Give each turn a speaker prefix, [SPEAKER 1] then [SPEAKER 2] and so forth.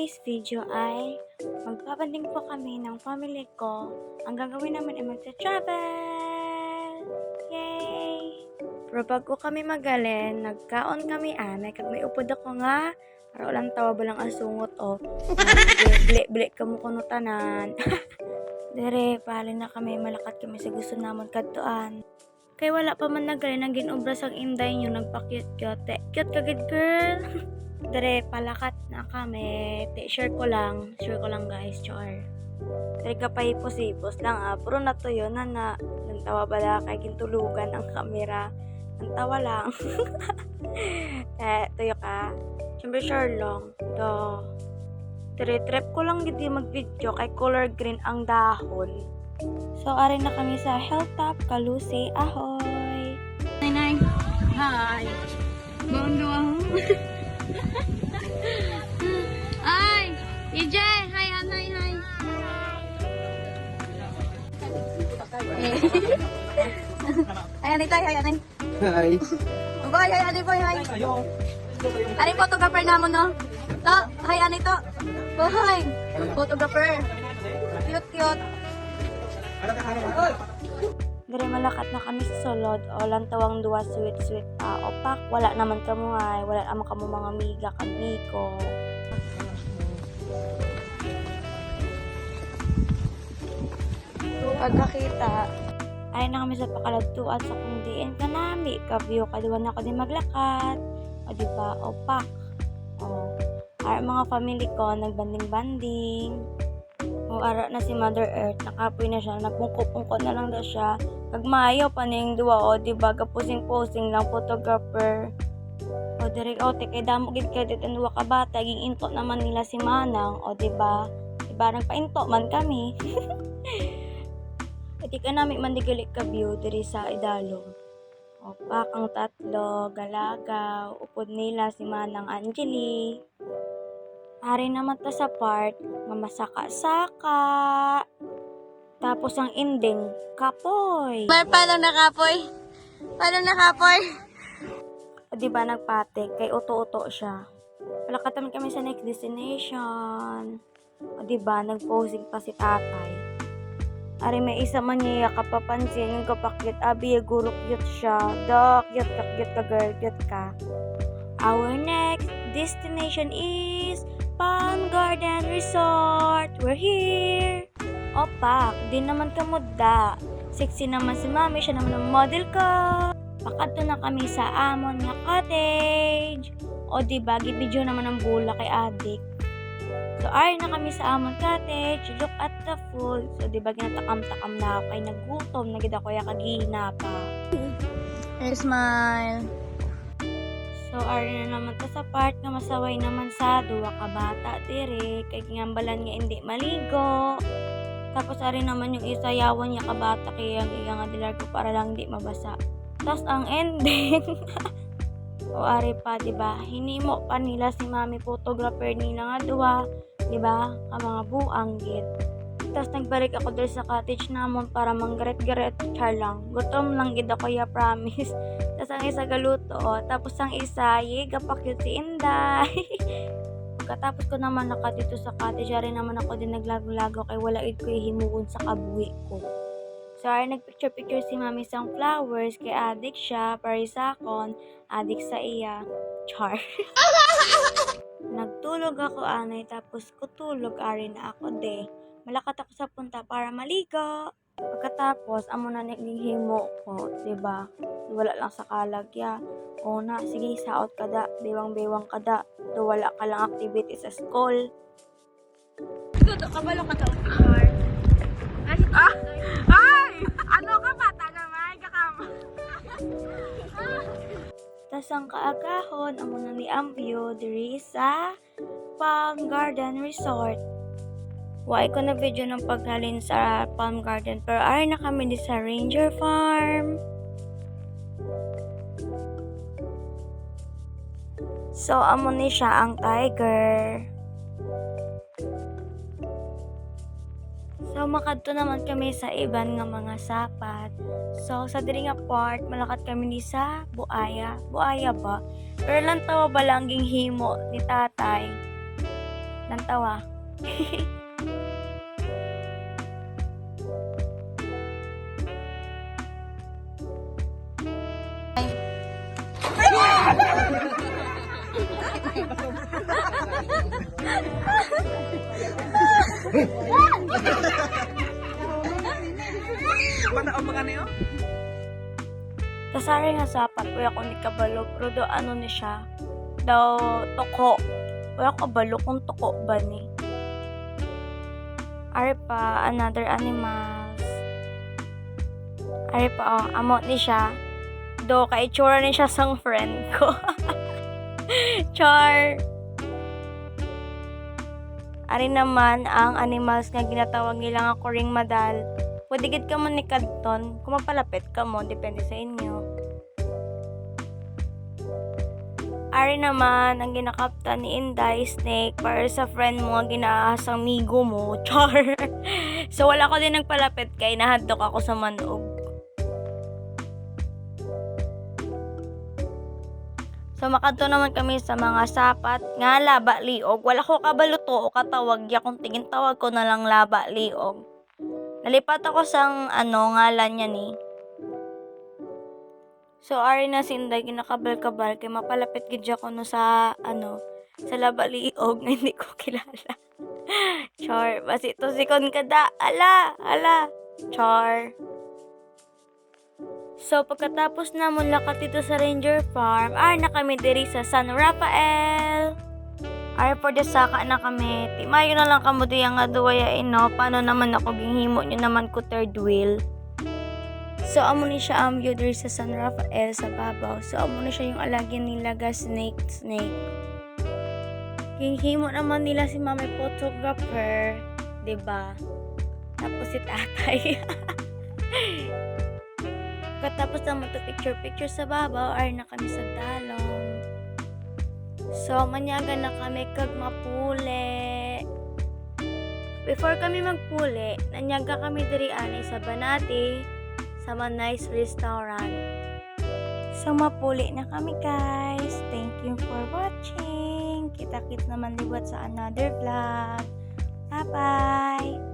[SPEAKER 1] today's video ay magpapanding po kami ng family ko. Ang gagawin naman ay magta-travel! Yay! Pero bago kami magalin, nagkaon kami kag may upod ako nga. Para walang tawa balang asungot blik ka mo kuno tanan. Dere, pahalin na kami, malakat kami sa gusto namon kadtuan. Kay wala pa man nagalin ang ginobra sang inday nyo, nagpa-cute-cute. Cute ka good girl! Dere, palakat na kami. Share ko lang guys, char. Dere ka pa ipos lang puro na to yun, nantawa bala kay gintulugan ang kamera. Nantawa lang. Tuyo ka. Siyempre share lang. Dere, trip ko lang gidi mag-video kay color green ang dahon. So, ari na kami sa Hilltop, Calusi, ahoy!
[SPEAKER 2] Nay, hi! Bawang Ay! EJ! Hi, Anay! Hi! Hi, Anay tayo! Hi, Anay!
[SPEAKER 3] Hi.
[SPEAKER 2] Boy! Hi, Anay boy! Hi! Anay, photographer na mo, no? To! Hi, Anay to! Boy! Photographer! Cute!
[SPEAKER 1] Dere, malakat na kami sa sulod. O, lantawang duwa, sweet pa. Opak, wala naman kamo wala naman kamo mga miga kami ko. Pagkakita, ay na kami sa pakalagtuan sa kung diin ka nami. Kabyo, kaduan ako din maglakat. O, diba? Opak. O, ay mga family ko, nagbanding-banding. O, ara na si Mother Earth, nakapoy na siya, nagpungko-pungko na lang na siya. Kagmayo pa na yung duwa, o, diba, kapusing-pusing lang, photographer. O, direk, o, kay damo gid kay dito duwa ka bata, ging into naman nila si Manang, o, diba, diba, nagpa-into man kami. Iti ka namin mandigilik ka view, diri sa Idalong. O, pakang tatlo, galagaw, upod nila si Manang Angeli. Ari naman ta sa part, mamasaka-saka. Tapos ang ending, kapoy.
[SPEAKER 2] Paano nakapoy?
[SPEAKER 1] O, diba nagpatik, kay uto-uto siya. Palakatan kami sa next destination. O, diba, nag-posing pa si tatay. Ari may isa man niya kapapansin, yung kapakit, abi, guro cute siya. Cute ka girl, cute ka. Our next destination is Palm Garden Resort. We're here. Opak, di naman kamudda. Sexy naman si mami, siya naman ang model ko. Pakato na kami sa amon nga cottage. O diba, gibidyo naman ang bula kay adik. So, ay na kami sa amon cottage. Look at the food. So, diba, ginatakam-takam na ako. Kay nagutom, nagida ko ya kagihina pa.
[SPEAKER 2] Hey, smile.
[SPEAKER 1] So, ari na naman ta sa part nga masaway naman sa duwa ka bata dire. Kay gingambalan nga hindi maligo. Tapos ari naman yung isa yawan niya ka bata kay ang iya nga dilargo para lang hindi mabasa. Tapos ang ending. O ari pa, diba? Hinimo pa nila si mami photographer nila nga duwa. Diba? Ang mga buang gid. Tapos nagbalik ako dito sa cottage namon para manggaret-garet char lang. Gutom lang gid ako ya, promise. Tapos ang isa galuto, tapos ang isa, gapakyut si Inday. Pagkatapos ko naman dito sa cottage, rin naman ako din naglago-lago kay wala id ko himuon sa kabuhi ko. So, ay nagpicture-picture si mami sang flowers kay adik siya, para sa akon, adik sa iya. Char. Nagtulog ako anay, tapos kutulog ari na ako de. Malakat ako sa punta para maligo. Pagkatapos, amo na naghihimo ko, diba? Wala lang sa kalagya. O na, sige, saot ka da, bewang-bewang ka da. Do wala ka lang activity sa school.
[SPEAKER 2] Tuto, kabalo ka daw, picture. Ay! Ano ka bata naman? Kakama.
[SPEAKER 1] Tas ang kaagahon, amo na ni Ambio, diri sa Palm Garden Resort. Why ko na video ng paghalin sa Palm Garden, pero ay na kami di sa Ranger Farm. So, amo ni siya ang tiger. So, makadto naman kami sa iban nga mga sapat. So, sa diri nga part, malakat kami ni sa buaya. Buaya ba? Pero lang tawa ba lang ging himo ni tatay. ng tawa.
[SPEAKER 3] Mataon ba ka niyo?
[SPEAKER 1] Tasari nga sapat, wala ko ni kabalo, pero do ano ni siya, daw toko. Wala ko kabalo kung toko ba ni. Ari pa, another animals. Ari pa, oh, amo ni siya. Do, kaitsura ni siya sang friend ko. Char! Ari naman, ang animals nga ginatawag nila nga kuring madal. Pwede gid ka mo ni kadton, kung magpalapit ka mo, depende sa inyo. Ari naman, ang ginakapta ni Inday, snake, para sa friend mo, ang ginaahasang migo mo, char. So, wala ko din nagpalapit kay nahadlok ako sa manog. So, makadto naman kami sa mga sapat, nga laba liog. Wala ko kabaluto o katawag, ya kung tingin tawag ko na lang laba liog. Nalipat ako sang ngalan niya ni. So, ari na si Inday, ginakabal-kabal, kay mapalapit gid ako no sa, sa laba liog, na hindi ko kilala. Char, basi to sikon kada, ala, char. So, pagkatapos namon lakat dito sa Ranger Farm, na kami diri sa San Rafael. For the saka na kami. Timayo na lang kamo diyan nga duwayain, no? Paano naman ako ginghimo nyo naman ko third wheel. So, amo ni siya ang view diri sa San Rafael sa babaw. So, amo ni siya yung alagyan nila ga snake. Ginghimo naman nila si mamay photographer. 'Di ba? Tapos si tatay. Pagkatapos naman to picture sa babaw, na kami sa dalong. So, manyaga na kami kag mapuli. Before kami magpuli, nanyaga kami diri ani sa Banati, sa nice restaurant. So, mapuli na kami guys. Thank you for watching. Kita-kit naman liwat sa another vlog. Bye-bye!